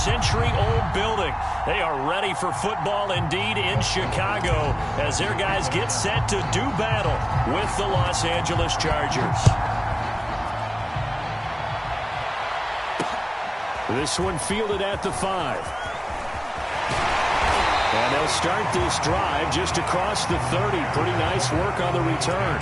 century-old building. They are ready for football indeed in Chicago as their guys get set to do battle with the Los Angeles Chargers. This one fielded at the 5. And they'll start this drive just across the 30. Pretty nice work on the return.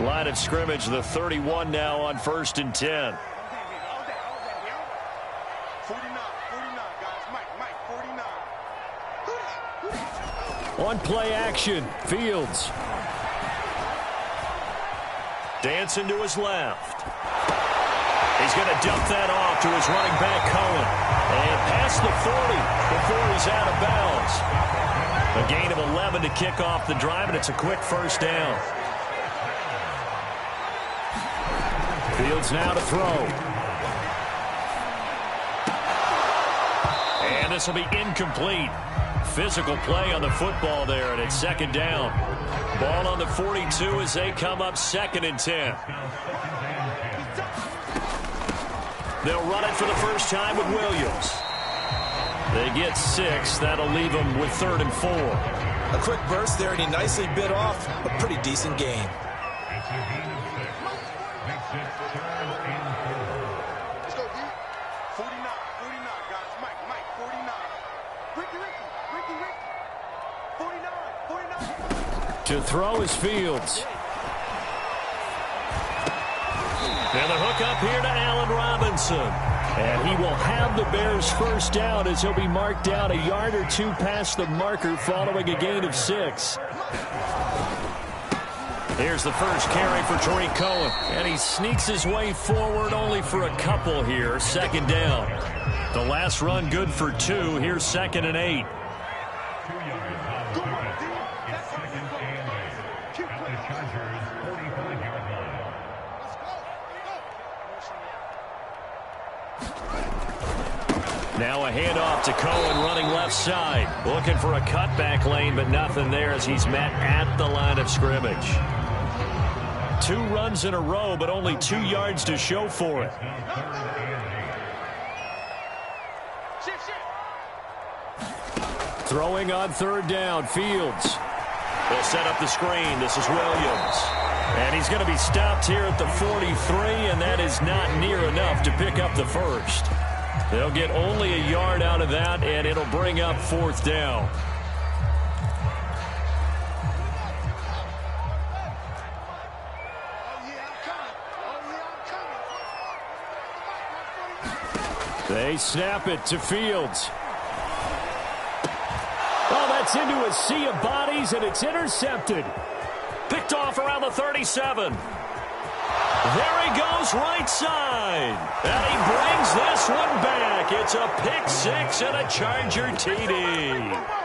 Line of scrimmage, the 31 now on 1st and 10. 49, guys. Mike, 49. On play action, Fields. Dancing to his left. He's going to dump that off to his running back, Cohen. And past the 40 before he's out of bounds. A gain of 11 to kick off the drive, and it's a quick first down. Fields now to throw. And this will be incomplete. Physical play on the football there, and it's 2nd down. Ball on the 42 as they come up 2nd and 10. They'll run it for the first time with Williams. They get 6. That'll leave them with 3rd and 4. A quick burst there, and he nicely bit off a pretty decent gain. Let's go, D. 49, guys. Mike, 49. Ricky. 49. To throw is Fields. And the hook up here to Allen Robinson. And he will have the Bears first down as he'll be marked down a yard or 2 past the marker following a gain of 6. Here's the first carry for Tariq Cohen. And he sneaks his way forward only for a couple here. 2nd down. The last run good for 2. Here's 2nd and 8. Now a handoff to Cohen running left side. Looking for a cutback lane, but nothing there as he's met at the line of scrimmage. 2 runs in a row, but only 2 yards to show for it. Throwing on 3rd down, Fields. They'll set up the screen. This is Williams. And he's going to be stopped here at the 43, and that is not near enough to pick up the first. They'll get only a yard out of that, and it'll bring up 4th down. They snap it to Fields. Oh, that's into a sea of bodies, and it's intercepted. Picked off around the 37. There he goes right side. And he brings this one back. It's a pick 6 and a Charger TD.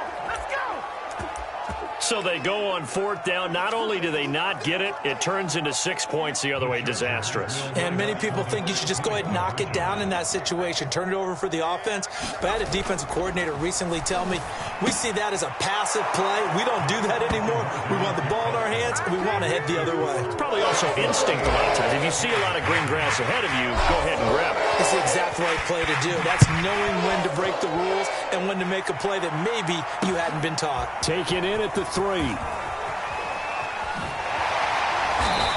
So they go on 4th down. Not only do they not get it, it turns into 6 points the other way. Disastrous. And many people think you should just go ahead and knock it down in that situation. Turn it over for the offense. But I had a defensive coordinator recently tell me, we see that as a passive play. We don't do that anymore. We want the ball in our hands, and we want to head the other way. It's probably also instinct a lot of times. If you see a lot of green grass ahead of you, go ahead and grab it. It's the exact right play to do. That's knowing when to break the rules and when to make a play that maybe you hadn't been taught. Taken in at the 3.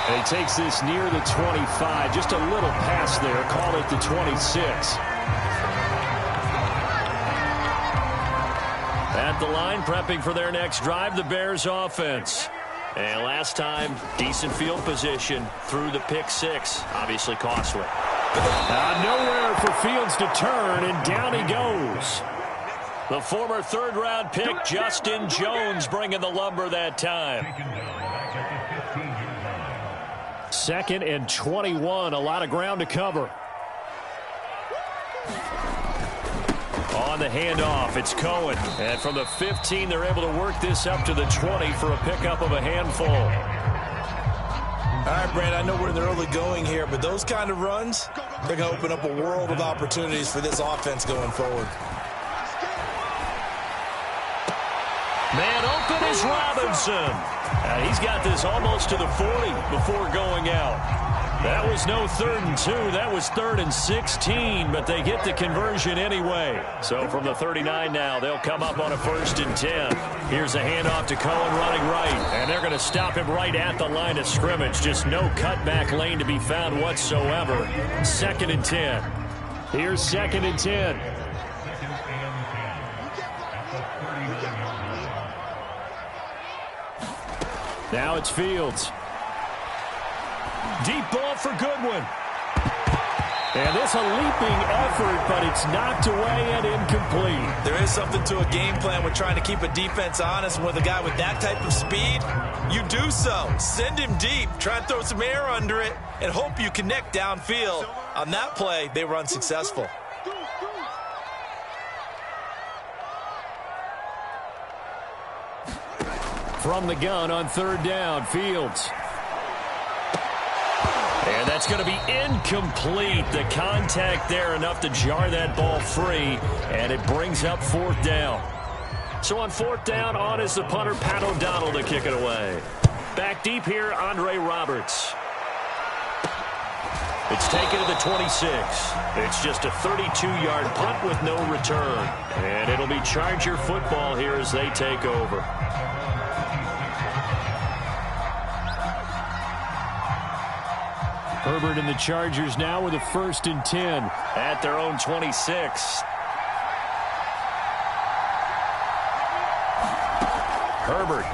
And he takes this near the 25. Just a little pass there. Call it the 26. At the line, prepping for their next drive, the Bears offense. And last time, decent field position through the pick 6. Obviously costly. Nowhere for Fields to turn, and down he goes. The former third-round pick, Justin Jones, bringing the lumber that time. 2nd and 21, a lot of ground to cover. On the handoff, it's Cohen. And from the 15, they're able to work this up to the 20 for a pickup of a handful. All right, Brand, I know we're in the early going here, but those kind of runs, they're going to open up a world of opportunities for this offense going forward. Man open is Robinson. He's got this almost to the 40 before going out. That was no 3rd and 2. That was 3rd and 16, but they get the conversion anyway. So from the 39 now, they'll come up on a 1st and 10. Here's a handoff to Cohen running right, and they're going to stop him right at the line of scrimmage. Just no cutback lane to be found whatsoever. 2nd and 10. Here's 2nd and 10. Now it's Fields. Deep ball for Goodwin. And this a leaping effort, but it's knocked away and incomplete. There is something to a game plan with trying to keep a defense honest. With a guy with that type of speed, you do so. Send him deep, try and throw some air under it, and hope you connect downfield. On that play, they were unsuccessful. From the gun on 3rd down, Fields. And that's going to be incomplete. The contact there enough to jar that ball free, and it brings up 4th down. So on 4th down, on is the punter, Pat O'Donnell, to kick it away. Back deep here, Andre Roberts. It's taken to the 26. It's just a 32-yard punt with no return. And it'll be Charger football here as they take over. Herbert and the Chargers now with a 1st and 10 at their own 26. Herbert.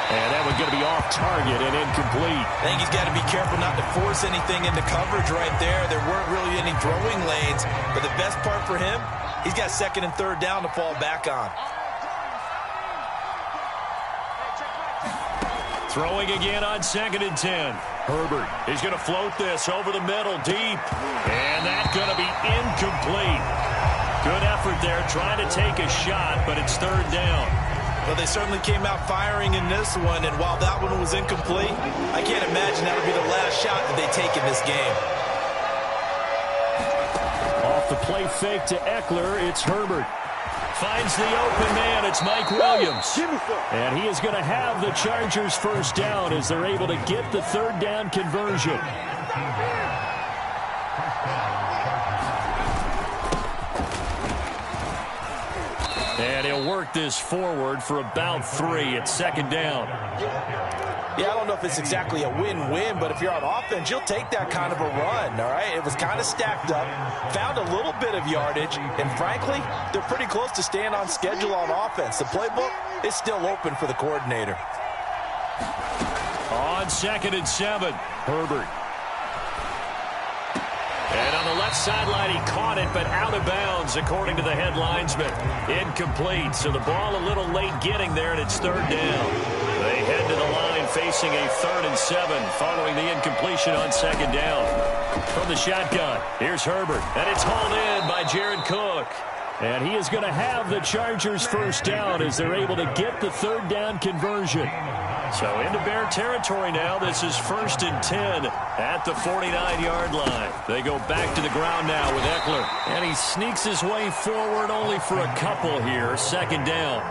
And that one's going to be off target and incomplete. I think he's got to be careful not to force anything into coverage right there. There weren't really any throwing lanes, but the best part for him, he's got 2nd and 3rd down to fall back on. Throwing again on 2nd and 10. Herbert is going to float this over the middle deep. And that's going to be incomplete. Good effort there trying to take a shot, but it's 3rd down. Well, they certainly came out firing in this one, and while that one was incomplete, I can't imagine that'll be the last shot that they take in this game. Off the play fake to Eckler, it's Herbert. Finds the open man, it's Mike Williams. And he is going to have the Chargers 1st down as they're able to get the 3rd down conversion. And he'll work this forward for about 3 at 2nd down. Yeah, I don't know if it's exactly a win-win, but if you're on offense, you'll take that kind of a run, all right? It was kind of stacked up, found a little bit of yardage, and frankly, they're pretty close to staying on schedule on offense. The playbook is still open for the coordinator. On 2nd and 7, Herbert. And on the left sideline, he caught it, but out of bounds, according to the head linesman. Incomplete, so the ball a little late getting there, and it's 3rd down. They head to the line facing a 3rd and 7 following the incompletion on 2nd down. From the shotgun, here's Herbert, and it's hauled in by Jared Cook. And he is going to have the Chargers 1st down as they're able to get the 3rd down conversion. So into Bear territory now. This is 1st and 10 at the 49-yard line. They go back to the ground now with Eckler. And he sneaks his way forward only for a couple here. 2nd down.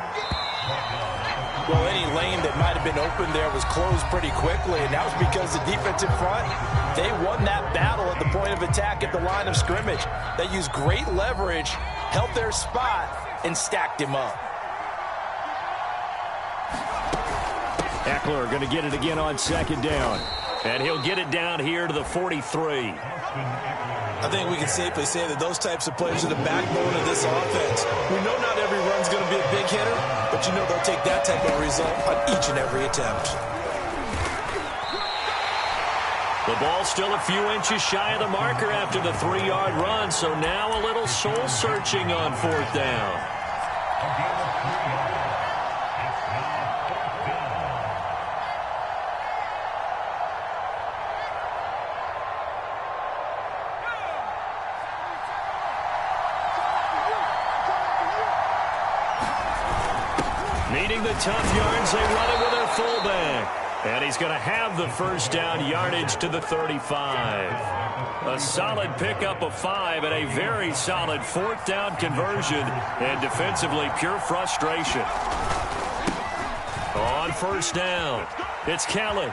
Well, any lane that might have been open there was closed pretty quickly, and that was because the defense in front, they won that battle at the point of attack at the line of scrimmage. They used great leverage, held their spot, and stacked him up. Eckler going to get it again on 2nd down. And he'll get it down here to the 43. I think we can safely say that those types of players are the backbone of this offense. We know not every run's going to be a big hitter, but you know they'll take that type of result on each and every attempt. The ball still a few inches shy of the marker after the 3-yard run, so now a little soul-searching on 4th down. Needing the tough yards, they run it with their fullback. And he's going to have the first down yardage to the 35. A solid pickup of 5 and a very solid 4th down conversion. And defensively, pure frustration. On 1st down, it's Kelly.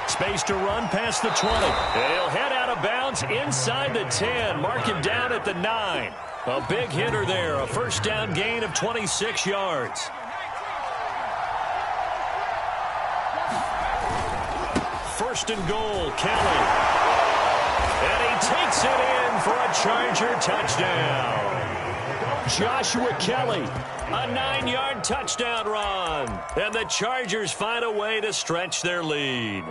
Space to run past the 20. And he'll head out of bounds inside the 10. Mark him down at the 9. A big hitter there. A 1st down gain of 26 yards. 1st and goal, Kelly. And he takes it in for a Charger touchdown. Joshua Kelly, a 9-yard touchdown run. And the Chargers find a way to stretch their lead.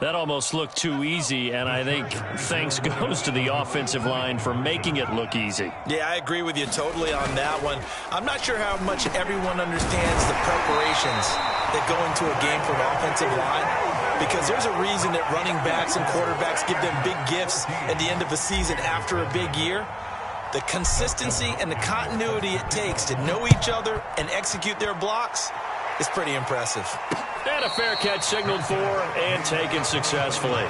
That almost looked too easy, and I think thanks goes to the offensive line for making it look easy. Yeah, I agree with you totally on that one. I'm not sure how much everyone understands the preparations that go into a game for an offensive line, because there's a reason that running backs and quarterbacks give them big gifts at the end of a season after a big year. The consistency and the continuity it takes to know each other and execute their blocks is pretty impressive. And a fair catch signaled for and taken successfully.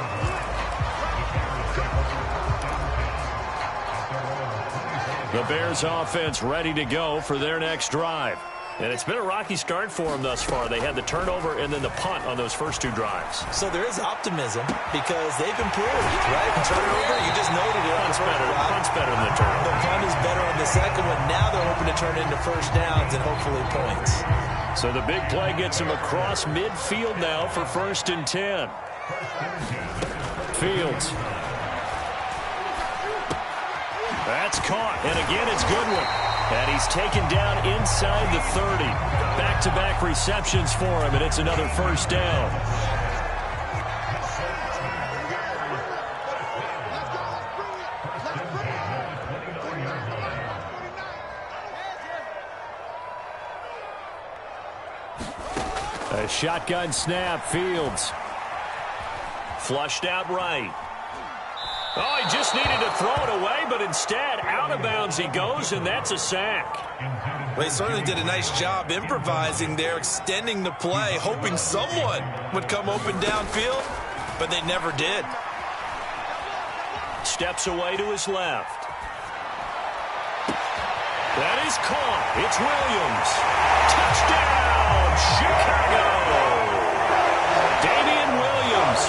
The Bears offense ready to go for their next drive. And it's been a rocky start for them thus far. They had the turnover and then the punt on those first 2 drives. So there is optimism because they've improved, right? Turnover, you just noted it. Punt's better than the turnover. The punt is better on the second one. Now they're hoping to turn it into 1st downs and hopefully points. So the big play gets him across midfield now for 1st and 10. Fields. That's caught, and again it's Goodwin. And he's taken down inside the 30. Back-to-back receptions for him, and it's another 1st down. A shotgun snap, Fields. Flushed out right. Oh, he just needed to throw it away, but instead, out of bounds he goes, and that's a sack. Well, he certainly did a nice job improvising there, extending the play, hoping someone would come open downfield, but they never did. Steps away to his left. That is caught. It's Williams. Touchdown, Chicago. Damian Williams,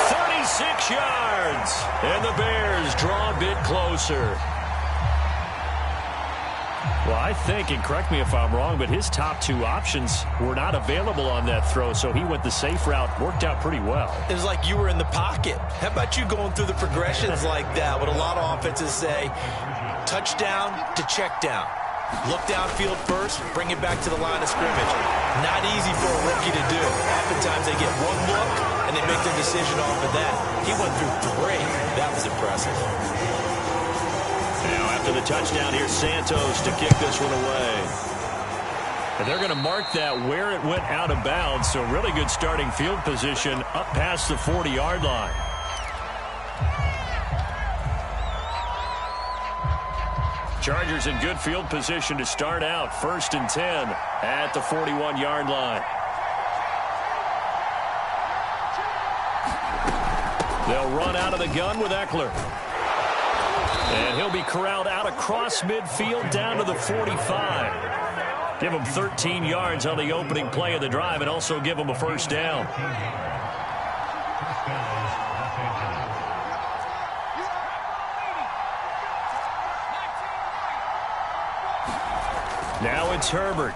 36 yards. And the Bears draw a bit closer. Well, I think, and correct me if I'm wrong, but his top 2 options were not available on that throw, so he went the safe route. Worked out pretty well. It was like you were in the pocket. How about you going through the progressions like that? What a lot of offenses say, touchdown to check down. Look downfield first, bring it back to the line of scrimmage. Not easy for a rookie to do. Oftentimes they get 1 look, and they make their decision off of that. He went through 3. That was impressive. Now after the touchdown, here's Santos to kick this one away. And they're going to mark that where it went out of bounds, so really good starting field position up past the 40-yard line. Chargers in good field position to start out. 1st and 10 at the 41-yard line. They'll run out of the gun with Eckler. And he'll be corralled out across midfield down to the 45. Give him 13 yards on the opening play of the drive and also give him a 1st down. Now it's Herbert.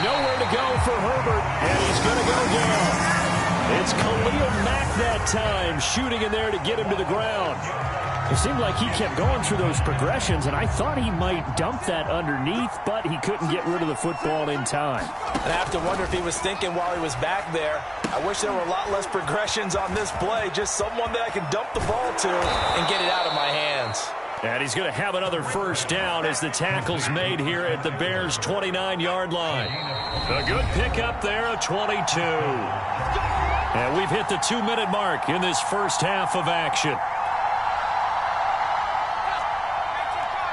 Nowhere to go for Herbert, and he's going to go down. It's Khalil Mack that time, shooting in there to get him to the ground. It seemed like he kept going through those progressions, and I thought he might dump that underneath, but he couldn't get rid of the football in time. And I have to wonder if he was thinking while he was back there, I wish there were a lot less progressions on this play, just someone that I can dump the ball to and get it out of my hands. And he's going to have another first down as the tackle's made here at the Bears' 29-yard line. A good pickup there, a 22. And we've hit the 2-minute mark in this first half of action.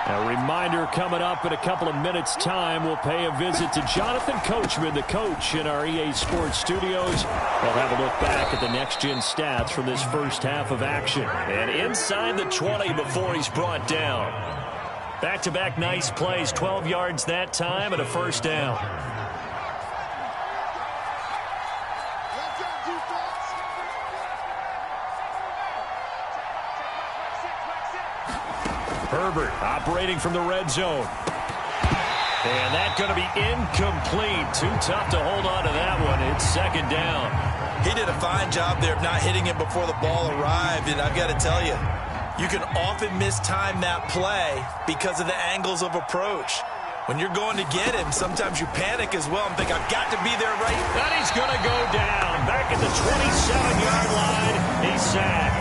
A reminder coming up in a couple of minutes' time. We'll pay a visit to Jonathan Coachman, the coach in our EA Sports studios. We'll have a look back at the next-gen stats from this first half of action. And inside the 20 before he's brought down. Back-to-back nice plays, 12 yards that time and a first down. Herbert operating from the red zone. And that's going to be incomplete. Too tough to hold on to that one. It's second down. He did a fine job there of not hitting it before the ball arrived. And I've got to tell you, you can often mistime that play because of the angles of approach. When you're going to get him, sometimes you panic as well and think, I've got to be there right. And he's going to go down. Back at the 27-yard line. He's sacked.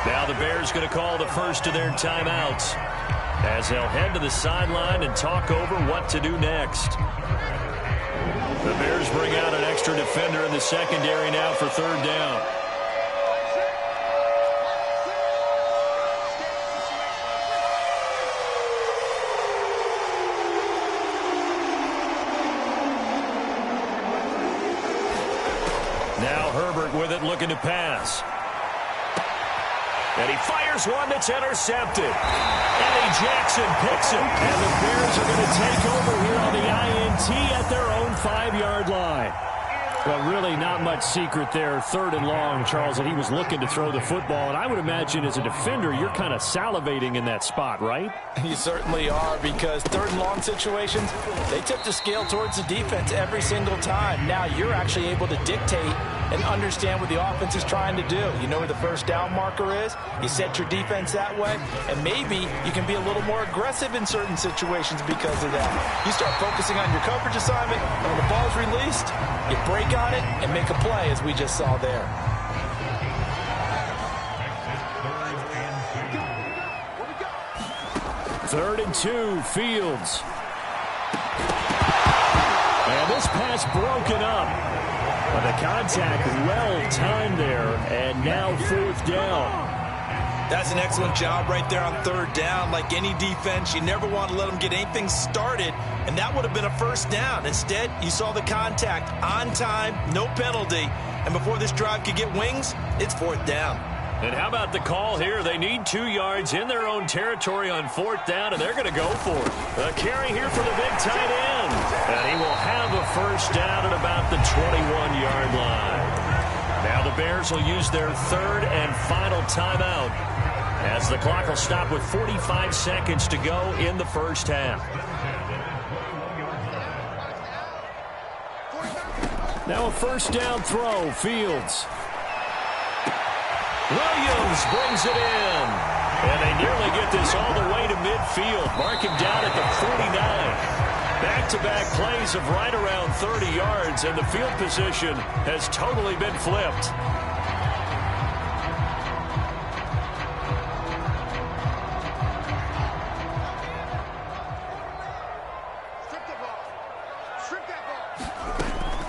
Now the Bears going to call the first of their timeouts as they'll head to the sideline and talk over what to do next. The Bears bring out an extra defender in the secondary now for third down. Now Herbert with it, looking to pass. And he fires one that's intercepted. Eddie Jackson picks it. And the Bears are going to take over here on the INT at their own 5-yard line. Well, really not much secret there. Third and long, Charles, and he was looking to throw the football. And I would imagine as a defender, you're kind of salivating in that spot, right? You certainly are, because third and long situations, they tip the scale towards the defense every single time. Now you're actually able to dictate and understand what the offense is trying to do. You know where the first down marker is. You set your defense that way, and maybe you can be a little more aggressive in certain situations because of that. You start focusing on your coverage assignment, and when the ball's released, you break on it and make a play, as we just saw there. Third and 2, Fields. And this pass broken up. But the contact well-timed there, and now fourth down. That's an excellent job right there on third down. Like any defense, you never want to let them get anything started, and that would have been a first down. Instead, you saw the contact on time, no penalty, and before this drive could get wings, it's fourth down. And how about the call here? They need 2 yards in their own territory on fourth down, and they're going to go for it. A carry here for the big tight end. And he will have a first down at about the 21-yard line. Now the Bears will use their third and final timeout as the clock will stop with 45 seconds to go in the first half. Now a first down throw, Fields. Williams brings it in. And they nearly get this all the way to midfield. Mark him down at the 49. Back-to-back plays of right around 30 yards, and the field position has totally been flipped.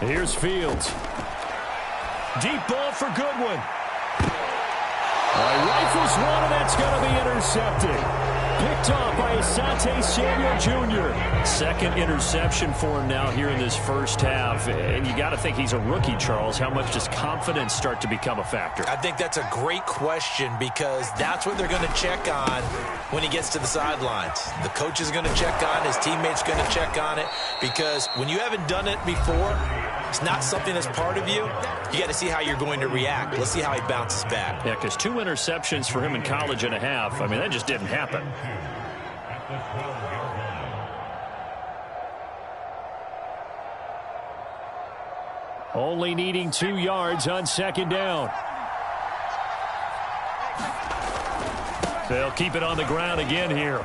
Here's Fields. Deep ball for Goodwin. Rifles one, and that's going to be intercepted. Picked off by Asante Samuel Jr. Second interception for him now here in this first half. And you got to think he's a rookie, Charles. How much does confidence start to become a factor? I think that's a great question, because that's what they're going to check on when he gets to the sidelines. The coach is going to check on, his teammates going to check on it, because when you haven't done it before, it's not something that's part of you. You got to see how you're going to react. Let's see how he bounces back. Yeah, because 2 interceptions for him in college and a half. I mean, that just didn't happen. Only needing 2 yards on second down. They'll keep it on the ground again here.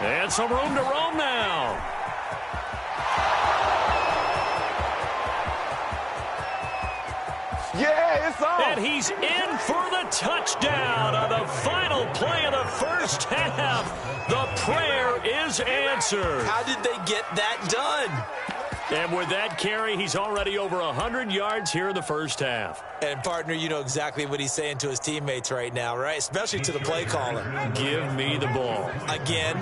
And some room to roam now. Yeah, it's on. And he's in for the touchdown on the final play of the first half. The prayer is answered. How did they get that done? And with that carry, he's already over 100 yards here in the first half. And, partner, you know exactly what he's saying to his teammates right now, right? Especially to the play caller. Give me the ball. Again,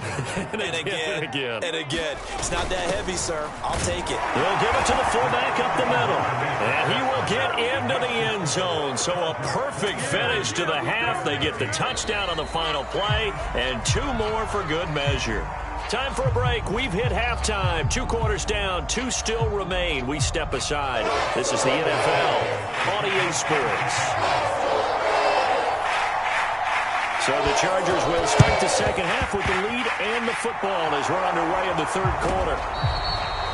and again, and again. and again. It's not that heavy, sir. I'll take it. They'll give it to the fullback up the middle. And he will get into the end zone. So a perfect finish to the half. They get the touchdown on the final play, and 2 more for good measure. Time for a break. We've hit halftime. 2 quarters down. 2 still remain. We step aside. This is the NFL on EA Sports. So the Chargers will start the second half with the lead and the football as we're underway in the third quarter.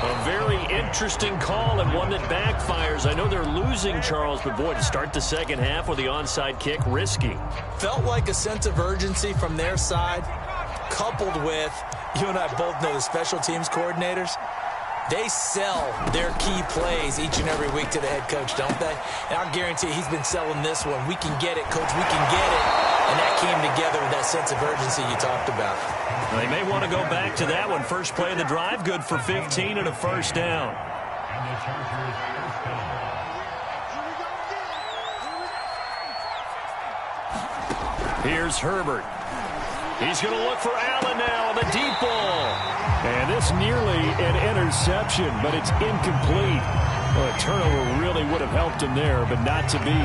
A very interesting call and one that backfires. I know they're losing, Charles, but boy, to start the second half with the onside kick, risky. Felt like a sense of urgency from their side, coupled with, you and I both know the special teams coordinators, they sell their key plays each and every week to the head coach, don't they? And I'll guarantee you he's been selling this one. We can get it, coach, we can get it. And that came together with that sense of urgency you talked about. They may want to go back to that one. First play of the drive, good for 15 and a first down. Here's Herbert. He's going to look for Allen now on the deep ball. And this nearly an interception, but it's incomplete. Well, a turnover really would have helped him there, but not to be.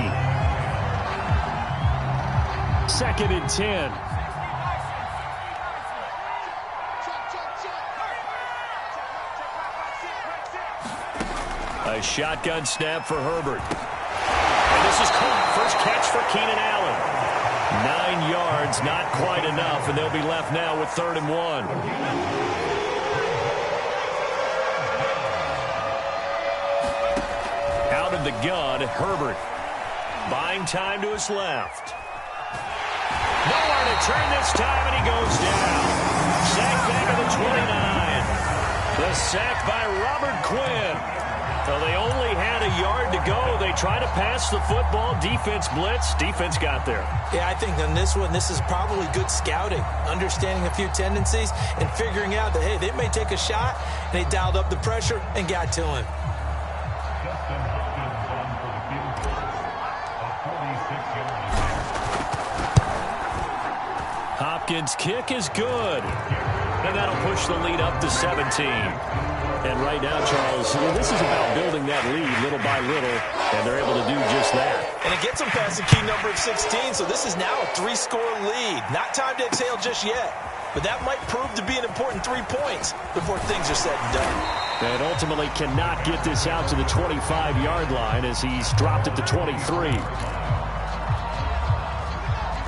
2nd and 10. A shotgun snap for Herbert. And this is caught. First catch for Keenan Allen. 9 yards, not quite enough, and they'll be left now with 3rd and 1. Out of the gun, Herbert. Buying time to his left. Nowhere to turn this time, and he goes down. Sacked back at the 29. The sack by Robert Quinn. So they only had a yard to go. They try to pass the football. Defense blitz. Defense got there. Yeah, I think on this one, this is probably good scouting, understanding a few tendencies and figuring out that, hey, they may take a shot. And they dialed up the pressure and got to him. Hopkins' kick is good. And that'll push the lead up to 17. And right now, Charles, this is about building that lead little by little, and they're able to do just that. And it gets them past the key number of 16, so this is now a 3-score lead. Not time to exhale just yet, but that might prove to be an important 3 points before things are said and done. And ultimately cannot get this out to the 25-yard line as he's dropped it to 23.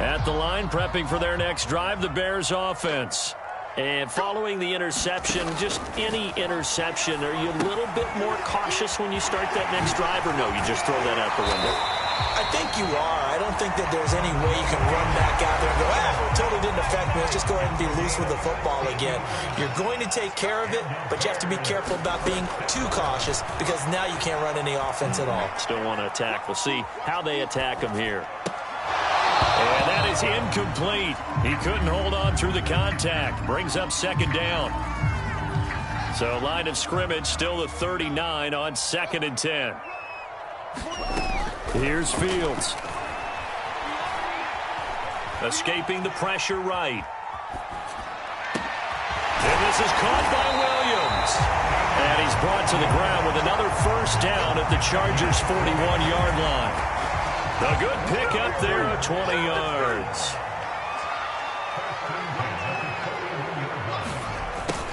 At the line, prepping for their next drive, the Bears offense. And following the interception, just any interception, are you a little bit more cautious when you start that next drive, or no, you just throw that out the window? I think you are. I don't think that there's any way you can run back out there and go, totally didn't affect me. Let's just go ahead and be loose with the football again. You're going to take care of it, but you have to be careful about being too cautious because now you can't run any offense at all. Still want to attack. We'll see how they attack him here. And that is incomplete. He couldn't hold on through the contact. Brings up 2nd down. So line of scrimmage still the 39 on 2nd and 10. Here's Fields. Escaping the pressure right. And this is caught by Williams. And he's brought to the ground with another first down at the Chargers' 41-yard line. A good pick up there at 20 yards.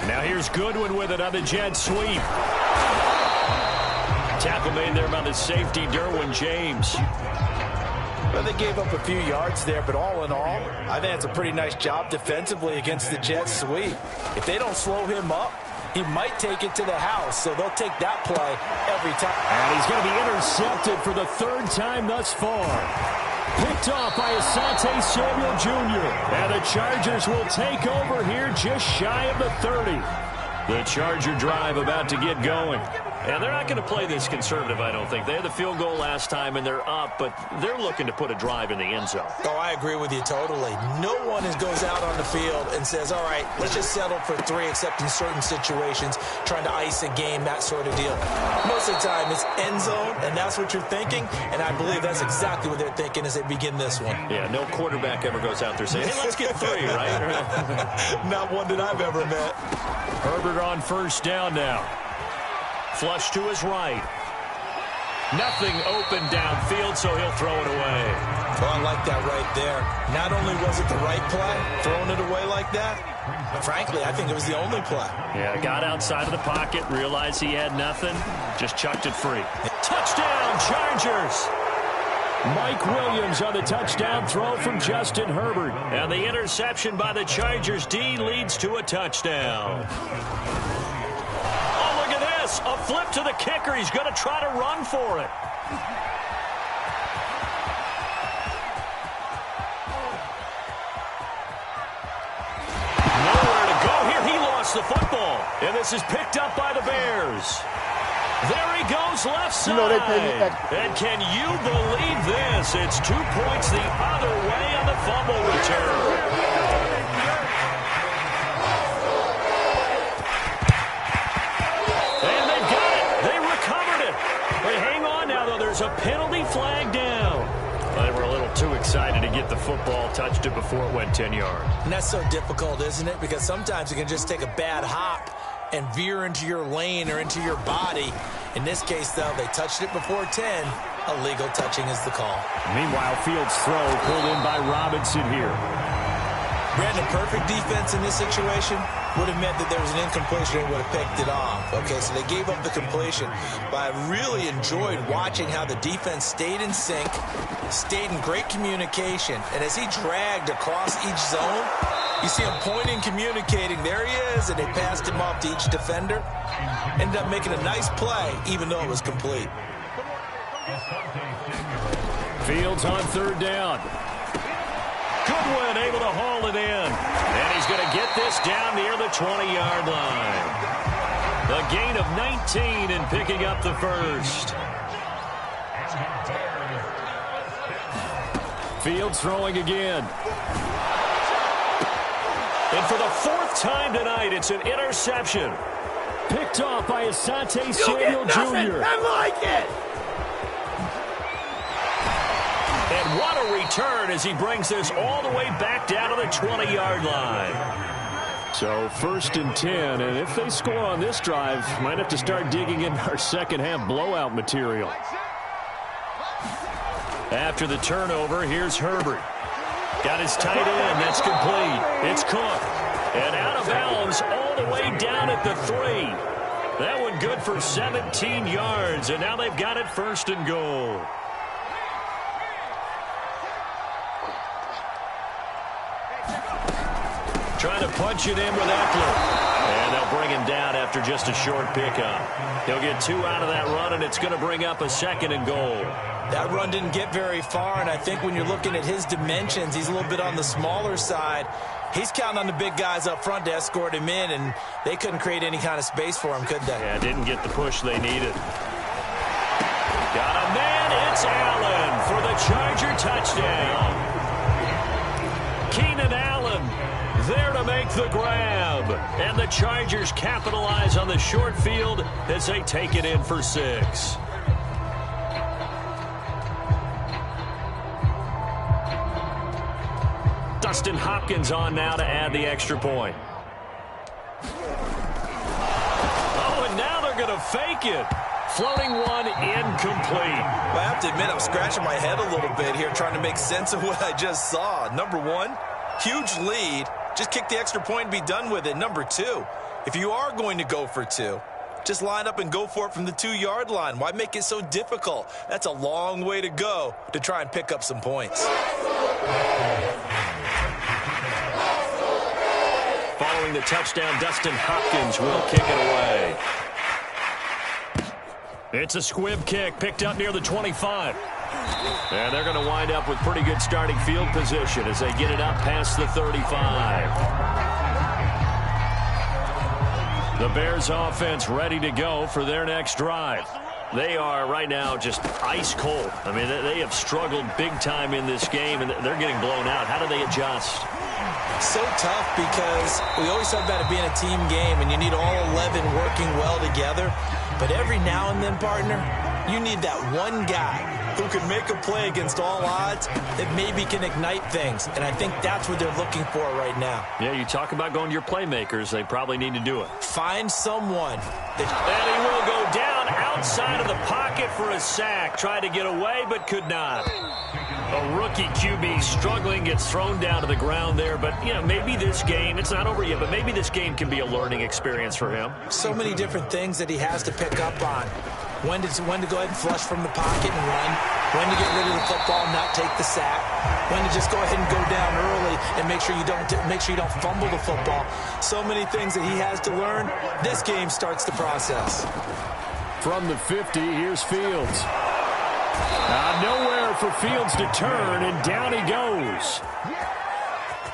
Now here's Goodwin with it on the jet sweep. Tackle made there by the safety, Derwin James. Well, they gave up a few yards there, but all in all, I think it's a pretty nice job defensively against the jet sweep. If they don't slow him up, he might take it to the house, so they'll take that play every time. And he's going to be intercepted for the 3rd time thus far. Picked off by Asante Samuel Jr. And the Chargers will take over here just shy of the 30. The Charger drive about to get going. And they're not going to play this conservative, I don't think. They had the field goal last time, and they're up, but they're looking to put a drive in the end zone. Oh, I agree with you totally. No one goes out on the field and says, all right, let's just settle for 3, except in certain situations, trying to ice a game, that sort of deal. Most of the time, it's end zone, and that's what you're thinking, and I believe that's exactly what they're thinking as they begin this one. Yeah, no quarterback ever goes out there saying, hey, let's get 3, right? Not one that I've ever met. Herbert on first down now. Flush to his right. Nothing open downfield, so he'll throw it away. Well, I like that right there. Not only was it the right play, throwing it away like that, but frankly, I think it was the only play. Yeah, got outside of the pocket, realized he had nothing, just chucked it free. Touchdown, Chargers! Mike Williams on the touchdown throw from Justin Herbert. And the interception by the Chargers D leads to a touchdown. Oh, look at this. A flip to the kicker. He's going to try to run for it. Nowhere to go here. He lost the football. And this is picked up by the Bears. There he goes, left side. And can you believe this? It's 2 points the other way on the fumble return. And they've got it. They recovered it. They hang on now, though. There's a penalty flag down. Well, they were a little too excited to get the football, touched it before it went 10 yards. And that's so difficult, isn't it? Because sometimes you can just take a bad hop and veer into your lane or into your body. In this case, though, they touched it before 10. Illegal touching is the call. Meanwhile, Fields' throw pulled in by Robinson here. Brandon, perfect defense in this situation would have meant that there was an incompletion and would have picked it off. Okay, so they gave up the completion. But I really enjoyed watching how the defense stayed in sync, stayed in great communication. And as he dragged across each zone, you see him pointing, communicating. There he is, and they passed him off to each defender. Ended up making a nice play, even though it was complete. Fields on third down. Goodwin able to haul it in. And he's going to get this down near the 20-yard line. The gain of 19 in picking up the first. Fields throwing again. And for the 4th time tonight, it's an interception. Picked off by Asante Samuel Jr. I like it! And what a return as he brings this all the way back down to the 20-yard line. So 1st and 10, and if they score on this drive, might have to start digging into our second-half blowout material. After the turnover, here's Herbert. Got his tight end. That's complete. It's Cook. And out of bounds all the way down at the 3. That one good for 17 yards. And now they've got it 1st and goal. Trying to punch it in with Eckler. And they'll bring him down after just a short pickup. He'll get 2 out of that run, and it's going to bring up a 2nd and goal. That run didn't get very far, and I think when you're looking at his dimensions, he's a little bit on the smaller side. He's counting on the big guys up front to escort him in, and they couldn't create any kind of space for him, could they? Yeah, didn't get the push they needed. Got a man. It's Allen for the Charger touchdown. Keenan Allen there to make the grab. And the Chargers capitalize on the short field as they take it in for 6. Dustin Hopkins on now to add the extra point. Oh, and now they're going to fake it. Floating one incomplete. Well, I have to admit, I'm scratching my head a little bit here trying to make sense of what I just saw. Number 1, huge lead. Just kick the extra point and be done with it. Number 2, if you are going to go for 2, just line up and go for it from the 2-yard line. Why make it so difficult? That's a long way to go to try and pick up some points. Following the touchdown, Dustin Hopkins will kick it away. It's a squib kick picked up near the 25. And they're going to wind up with pretty good starting field position as they get it up past the 35. The Bears offense ready to go for their next drive. They are right now just ice cold. I mean, they have struggled big time in this game, and they're getting blown out. How do they adjust? So tough because we always talk about it being a team game, and you need all 11 working well together. But every now and then, partner, you need that one guy who can make a play against all odds that maybe can ignite things. And I think that's what they're looking for right now. Yeah, you talk about going to your playmakers. They probably need to do it. Find someone. And he will go down outside of the pocket for a sack. Tried to get away, but could not. A rookie QB struggling, gets thrown down to the ground there. But, you know, maybe this game, it's not over yet, but maybe this game can be a learning experience for him. So many different things that he has to pick up on. When to go ahead and flush from the pocket and run. When to get rid of the football and not take the sack. When to just go ahead and go down early and make sure you don't fumble the football. So many things that he has to learn. This game starts the process. From the 50, here's Fields. Nowhere for Fields to turn, and down he goes.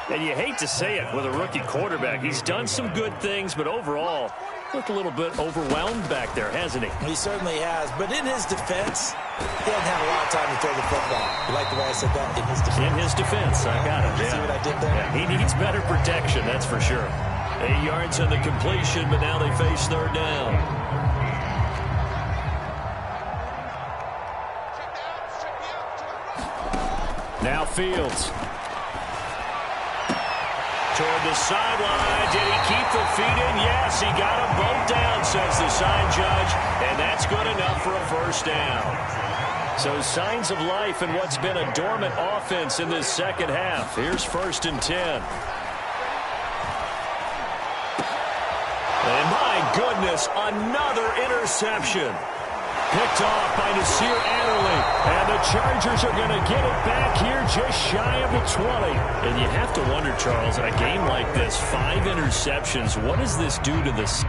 And you hate to say it with a rookie quarterback. He's done some good things, but overall, looked a little bit overwhelmed back there, hasn't he? He certainly has. But in his defense, he hasn't had a lot of time to throw the football. You like the way I said that? In his defense. In his defense, I got it. Yeah. See what I did there? Yeah, he needs better protection, that's for sure. 8 yards on the completion, but now they face third down. Now Fields. Toward the sideline. Did he keep the feet in? Yes, he got them both down, says the sign judge. And that's good enough for a first down. So signs of life in what's been a dormant offense in this second half. Here's 1st and 10. And my goodness, another interception. Picked off by Nasir Adderley. And the Chargers are going to get it back here just shy of the 20. And you have to wonder, Charles, in a game like this, 5 interceptions, what does this do to this?